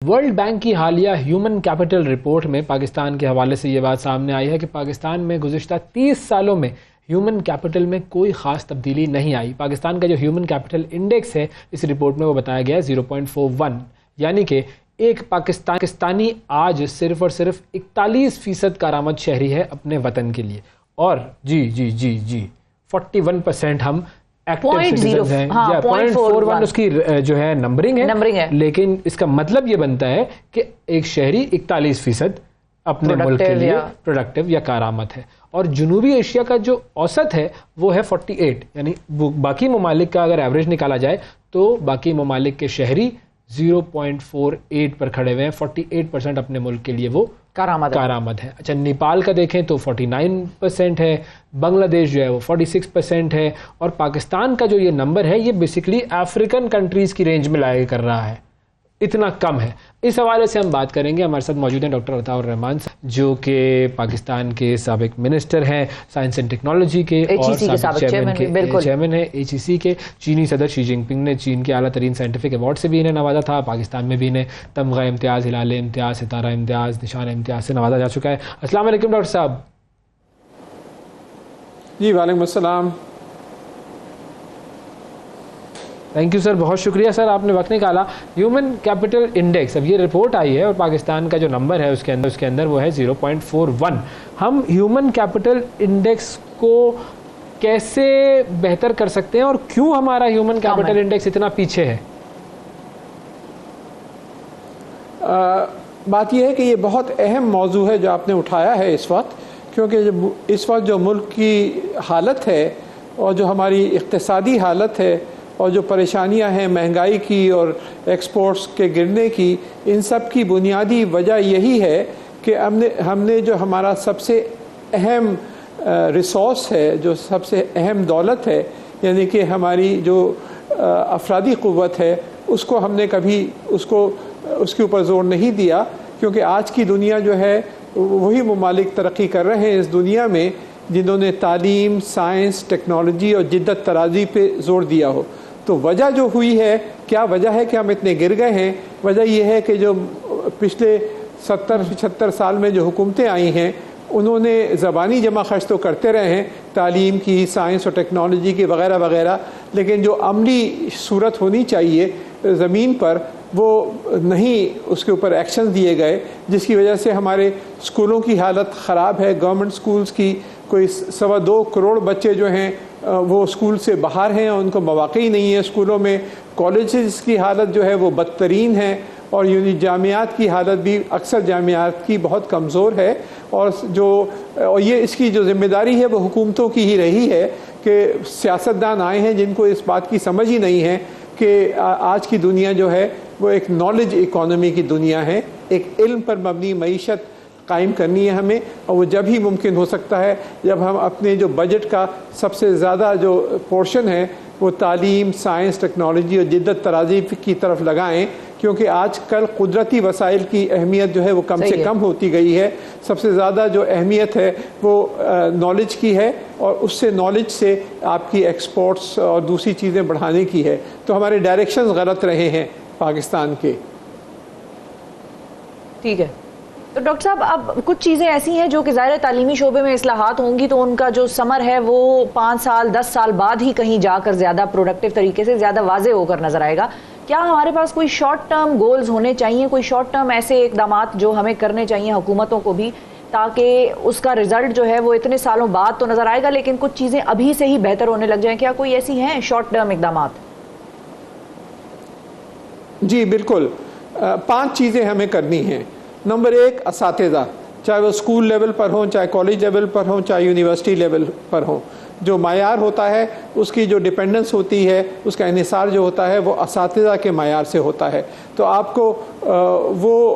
World bank کی حالیہ human capital report میں پاکستان کے حوالے سے یہ بات سامنے آئی ہے کہ پاکستان میں گزشتہ 30 سالوں میں ہیومن کیپٹل میں کوئی خاص تبدیلی نہیں آئی. پاکستان کا جو ہیومن کیپٹل انڈیکس ہے اس رپورٹ میں وہ بتایا گیا ہے 0.41، یعنی کہ ایک پاکستانی آج صرف اور صرف 41% کارآمد شہری ہے اپنے وطن کے لیے، اور جی 41% ہم ایکٹیو سٹیزنز ہیں. 0.41 اس کی جو ہے نمبرنگ ہے، لیکن اس کا مطلب یہ بنتا ہے کہ ایک شہری 41% اپنے ملک کے لیے پروڈکٹیو یا کارآمد ہے. اور جنوبی ایشیا کا جو اوسط ہے وہ ہے 48، یعنی باقی ممالک کا اگر ایوریج نکالا جائے تو باقی ممالک کے شہری 0.48 پر کھڑے ہوئے ہیں. 48% اپنے ملک کے لیے وہ کارآمد ہے. اچھا، نیپال کا دیکھیں تو 49% ہے، بنگلہ دیش جو ہے وہ 46% ہے، اور پاکستان کا جو یہ نمبر ہے یہ بیسیکلی افریقن کنٹریز کی رینج میں لایا کر رہا ہے، اتنا کم ہے. اس حوالے سے ہم بات کریں گے. ہمارے ساتھ موجود ہیں ڈاکٹر عطاء الرحمان جو کہ پاکستان کے سابق منسٹر ہیں سائنس اینڈ ٹیکنالوجی کے، اور سابق چیئرمین ہیں HEC کے. چینی صدر شی جن پنگ نے چین کے اعلیٰ ترین سائنٹیفک ایوارڈ سے بھی انہیں نوازا تھا. پاکستان میں بھی انہیں تمغہ امتیاز، ہلال امتیاز، ستارہ امتیاز، نشان امتیاز سے نوازا جا چکا ہے. السلام علیکم ڈاکٹر صاحب. جی وعلیکم السلام. تھینک یو سر، بہت شکریہ سر، آپ نے وقت نکالا. ہیومن کیپٹل انڈیکس، اب یہ رپورٹ آئی ہے اور پاکستان کا جو نمبر ہے اس کے اندر وہ ہے 0.41. ہم ہیومن کیپٹل انڈیکس کو کیسے بہتر کر سکتے ہیں اور کیوں ہمارا ہیومن کیپٹل انڈیکس اتنا پیچھے ہے؟ بات یہ ہے کہ یہ بہت اہم موضوع ہے جو آپ نے اٹھایا ہے اس وقت، کیونکہ اس وقت جو ملک کی حالت ہے اور جو ہماری اقتصادی حالت ہے اور جو پریشانیاں ہیں مہنگائی کی اور ایکسپورٹس کے گرنے کی، ان سب کی بنیادی وجہ یہی ہے کہ ہم نے جو ہمارا سب سے اہم ریسورس ہے، جو سب سے اہم دولت ہے، یعنی کہ ہماری جو افرادی قوت ہے، اس کو ہم نے کبھی اس کے اوپر زور نہیں دیا. کیونکہ آج کی دنیا جو ہے وہی ممالک ترقی کر رہے ہیں اس دنیا میں جنہوں نے تعلیم، سائنس، ٹیکنالوجی اور جدت طرازی پہ زور دیا ہو. تو وجہ جو ہوئی ہے، کیا وجہ ہے کہ ہم اتنے گر گئے ہیں؟ وجہ یہ ہے کہ جو پچھلے 70-75 سال میں جو حکومتیں آئی ہیں انہوں نے زبانی جمع خرچ تو کرتے رہے ہیں تعلیم کی، سائنس اور ٹیکنالوجی کی وغیرہ وغیرہ، لیکن جو عملی صورت ہونی چاہیے زمین پر وہ نہیں، اس کے اوپر ایکشن دیے گئے، جس کی وجہ سے ہمارے اسکولوں کی حالت خراب ہے. گورنمنٹ اسکولز کی کوئی 2.25 کروڑ بچے جو ہیں وہ اسکول سے باہر ہیں، ان کو مواقع ہی نہیں ہے اسکولوں میں. کالجز کی حالت جو ہے وہ بدترین ہے، اور جامعات کی حالت بھی اکثر جامعات کی بہت کمزور ہے. اور یہ اس کی جو ذمہ داری ہے وہ حکومتوں کی ہی رہی ہے کہ سیاستدان آئے ہیں جن کو اس بات کی سمجھ ہی نہیں ہے کہ آج کی دنیا جو ہے وہ ایک نالج اکانومی کی دنیا ہے. ایک علم پر مبنی معیشت قائم کرنی ہے ہمیں، اور وہ جب ہی ممکن ہو سکتا ہے جب ہم اپنے جو بجٹ کا سب سے زیادہ جو پورشن ہے وہ تعلیم، سائنس، ٹیکنالوجی اور جدت طرازی کی طرف لگائیں. کیونکہ آج کل قدرتی وسائل کی اہمیت جو ہے وہ کم سے کم ہوتی گئی ہے. سب سے زیادہ جو اہمیت ہے وہ نالج کی ہے، اور اس سے نالج سے آپ کی ایکسپورٹس اور دوسری چیزیں بڑھانے کی ہے. تو ہمارے ڈائریکشنز غلط رہے ہیں پاکستان کے. ٹھیک ہے، تو ڈاکٹر صاحب اب کچھ چیزیں ایسی ہیں جو کہ ظاہر تعلیمی شعبے میں اصلاحات ہوں گی تو ان کا جو ثمر ہے وہ 5 سال 10 سال بعد ہی کہیں جا کر زیادہ پروڈکٹیو طریقے سے زیادہ واضح ہو کر نظر آئے گا. کیا ہمارے پاس کوئی شارٹ ٹرم گولز ہونے چاہیے، کوئی شارٹ ٹرم ایسے اقدامات جو ہمیں کرنے چاہیے حکومتوں کو بھی، تاکہ اس کا رزلٹ جو ہے وہ اتنے سالوں بعد تو نظر آئے گا لیکن کچھ چیزیں ابھی سے ہی بہتر ہونے لگ جائیں؟ کیا کوئی ایسی ہیں شارٹ ٹرم اقدامات؟ جی بالکل، 5 چیزیں ہمیں کرنی ہیں. نمبر 1، اساتذہ، چاہے وہ اسکول لیول پر ہوں، چاہے کالج لیول پر ہوں، چاہے یونیورسٹی لیول پر ہوں. جو معیار ہوتا ہے اس کی جو ڈیپینڈنس ہوتی ہے، اس کا انحصار جو ہوتا ہے وہ اساتذہ کے معیار سے ہوتا ہے. تو آپ کو وہ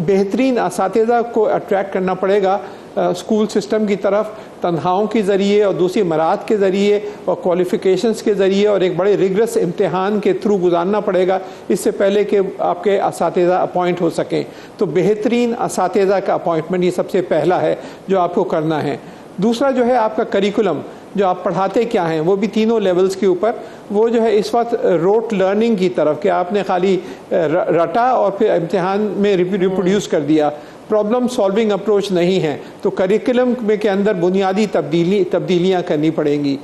بہترین اساتذہ کو اٹریکٹ کرنا پڑے گا اسکول سسٹم کی طرف، تنخواہوں کے ذریعے اور دوسری مراحت کے ذریعے اور کوالیفیکیشنز کے ذریعے، اور ایک بڑے ریگرس امتحان کے تھرو گزارنا پڑے گا اس سے پہلے کہ آپ کے اساتذہ اپوائنٹ ہو سکیں. تو بہترین اساتذہ کا اپوائنٹمنٹ یہ سب سے پہلا ہے جو آپ کو کرنا ہے. دوسرا جو ہے آپ کا کریکولم، جو آپ پڑھاتے کیا ہیں وہ بھی تینوں لیولز کے اوپر وہ جو ہے اس وقت روٹ لرننگ کی طرف کہ آپ نے خالی رٹا اور پھر امتحان میں ریپروڈیوس کر دیا، پرابلم سالونگ اپروچ نہیں ہے، تو کریکولم میں کے اندر بنیادی تبدیلیاں کرنی پڑیں گی۔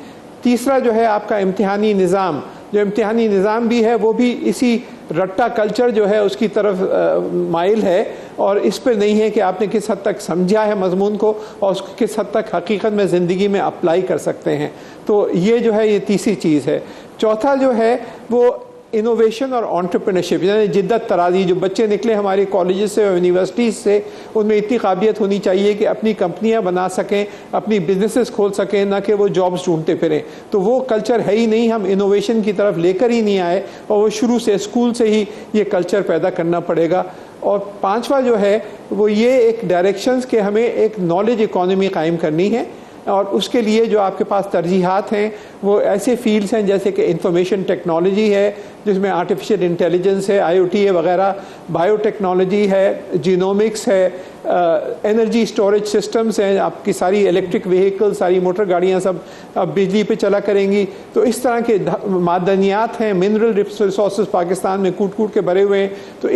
تیسرا جو ہے آپ کا امتحانی نظام، جو امتحانی نظام بھی ہے وہ بھی اسی رٹا کلچر جو ہے اس کی طرف مائل ہے، اور اس پہ نہیں ہے کہ آپ نے کس حد تک سمجھا ہے مضمون کو اور اس کو کس حد تک حقیقت میں زندگی میں اپلائی کر سکتے ہیں۔ تو یہ جو ہے یہ تیسری چیز ہے۔ چوتھا جو ہے وہ انوویشن اور انٹرپرینرشپ، یعنی جدت ترازی، جو بچے نکلے ہمارے کالجز سے اور یونیورسٹیز سے ان میں اتنی قابلیت ہونی چاہیے کہ اپنی کمپنیاں بنا سکیں، اپنی بزنسز کھول سکیں، نہ کہ وہ جابز ڈھونڈتے پھریں۔ تو وہ کلچر ہے ہی نہیں، ہم انوویشن کی طرف لے کر ہی نہیں آئے، اور وہ شروع سے اسکول سے ہی یہ کلچر پیدا کرنا پڑے گا۔ اور پانچواں جو ہے وہ یہ ایک ڈائریکشنز کہ ہمیں ایک نالج اکانومی قائم کرنی ہے، اور اس کے لیے جو آپ کے پاس ترجیحات ہیں وہ ایسے فیلڈز ہیں جیسے کہ انفارمیشن ٹیکنالوجی ہے جس میں آرٹیفیشل انٹیلیجنس ہے، IoT ہے وغیرہ، بائیو ٹیکنالوجی ہے، جینومکس ہے، انرجی سٹوریج سسٹمز ہیں، آپ کی ساری الیکٹرک وہیکل، ساری موٹر گاڑیاں سب اب بجلی پہ چلا کریں گی۔ تو اس طرح کے معدنیات ہیں، منرل ریسورسز پاکستان میں کوٹ کوٹ کے بھرے ہوئے ہیں، تو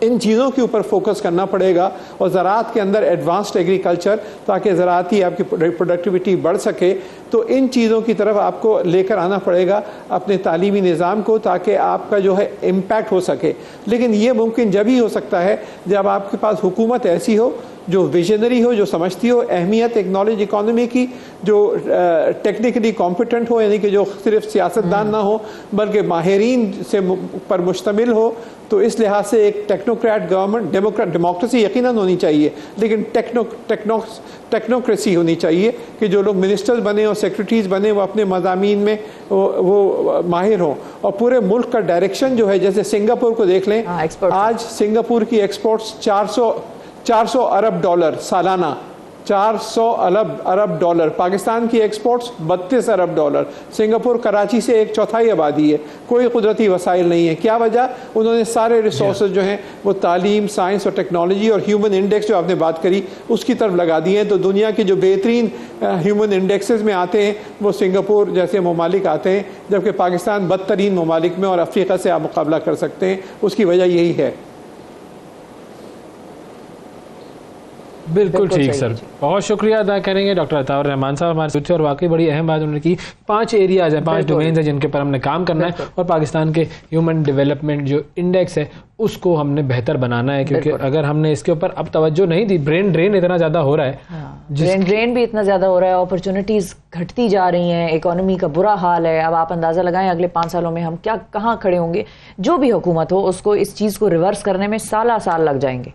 ان چیزوں کے اوپر فوکس کرنا پڑے گا، اور زراعت کے اندر ایڈوانسڈ ایگریکلچر، تاکہ زراعتی آپ کی پروڈکٹیوٹی بڑھ سکے۔ تو ان چیزوں کی طرف آپ کو لے کر آنا پڑے گا اپنے تعلیمی نظام کو، تاکہ آپ کا جو ہے امپیکٹ ہو سکے۔ لیکن یہ ممکن جب ہی ہو سکتا ہے جب آپ کے پاس حکومت ایسی ہو جو ویژنری ہو، جو سمجھتی ہو اہمیت ایک نالج اکانومی کی، جو ٹیکنیکلی کمپیٹنٹ ہو، یعنی کہ جو صرف سیاستدان نہ ہو بلکہ ماہرین سے پر مشتمل ہو۔ تو اس لحاظ سے ایک ٹیکنوکریٹ گورنمنٹ، ڈیموکریسی یقیناً ہونی چاہیے، لیکن ٹیکنوکریسی ہونی چاہیے کہ جو لوگ منسٹرز بنے اور سیکرٹریز بنے وہ اپنے مضامین میں وہ ماہر ہوں، اور پورے ملک کا ڈائریکشن جو ہے، جیسے سنگاپور کو دیکھ لیں، آج سنگاپور کی ایکسپورٹس 400 ارب ڈالر سالانہ، 400 ارب ڈالر، پاکستان کی ایکسپورٹس 32 ارب ڈالر۔ سنگاپور کراچی سے 1/4 آبادی ہے، کوئی قدرتی وسائل نہیں ہے۔ کیا وجہ؟ انہوں نے سارے ریسورسز جو ہیں وہ تعلیم، سائنس اور ٹیکنالوجی اور ہیومن انڈیکس جو آپ نے بات کری اس کی طرف لگا دی ہیں۔ تو دنیا کے جو بہترین ہیومن انڈیکسز میں آتے ہیں وہ سنگاپور جیسے ممالک آتے ہیں، جبکہ پاکستان بدترین ممالک میں اور افریقہ سے آپ مقابلہ کر سکتے ہیں۔ اس کی وجہ یہی ہے۔ بالکل ٹھیک سر، بہت شکریہ ادا کریں گے ڈاکٹر عطاء الرحمان صاحب ہمارے ساتھ، اور واقعی بڑی اہم بات انہوں نے کی۔ 5 ایریاز ہیں، 5 ڈومینز ہیں جن کے پر ہم نے کام کرنا ہے، اور پاکستان کے ہیومن ڈیولپمنٹ جو انڈیکس ہے اس کو ہم نے بہتر بنانا ہے، کیونکہ اگر ہم نے اس کے اوپر اب توجہ نہیں دی، برین ڈرین اتنا زیادہ ہو رہا ہے، برین ڈرین بھی اتنا زیادہ ہو رہا ہے، اپرچونٹیز گھٹتی جا رہی ہیں، اکانومی کا برا حال ہے۔ اب آپ اندازہ لگائیں اگلے 5 سالوں میں ہم کہاں کھڑے ہوں گے۔ جو بھی حکومت ہو اس کو اس چیز کو ریورس کرنے میں سالہ سال لگ جائیں گے۔